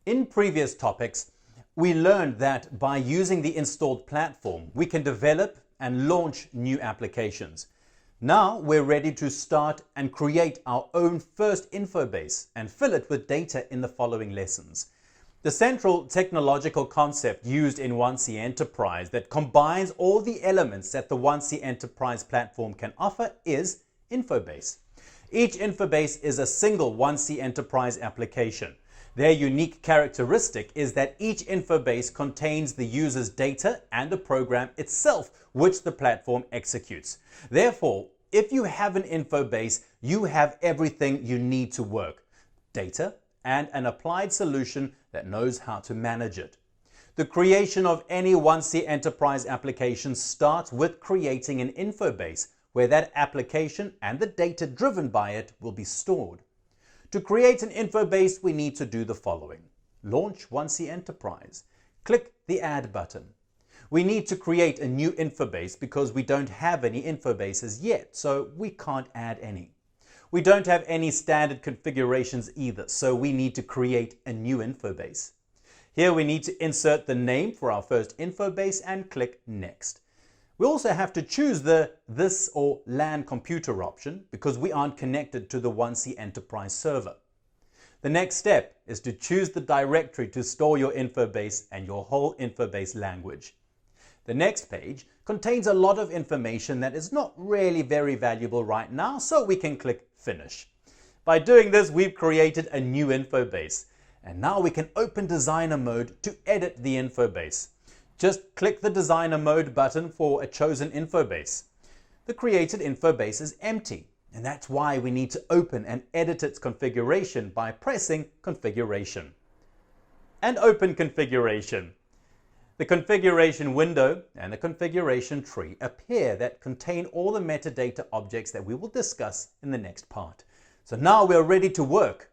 In previous topics, we learned that by using the installed platform, we can develop and launch new applications. Now we're ready to start and create our own first InfoBase and fill it with data in the following lessons. The central technological concept used in 1C Enterprise that combines all the elements that the 1C Enterprise platform can offer is InfoBase. Each InfoBase is a single 1C Enterprise application. Their unique characteristic is that each InfoBase contains the user's data and the program itself, which the platform executes. Therefore, if you have an InfoBase, you have everything you need to work: data and an applied solution that knows how to manage it. The creation of any 1C Enterprise application starts with creating an InfoBase, where that application and the data driven by it will be stored. To create an InfoBase, we need to do the following. Launch 1C Enterprise. Click the Add button. We need to create a new InfoBase because we don't have any InfoBases yet, so we can't add any. We don't have any standard configurations either, so we need to create a new InfoBase. Here we need to insert the name for our first InfoBase and click Next. We also have to choose the This or LAN computer option because we aren't connected to the 1C Enterprise server. The next step is to choose the directory to store your InfoBase and your whole InfoBase language. The next page contains a lot of information that is not really very valuable right now, so we can click Finish. By doing this, we've created a new InfoBase, and now we can open Designer mode to edit the InfoBase. Just click the Designer mode button for a chosen InfoBase. The created InfoBase is empty, and that's why we need to open and edit its configuration by pressing Configuration. And open Configuration. The configuration window and the configuration tree appear that contain all the metadata objects that we will discuss in the next part. So now we're ready to work.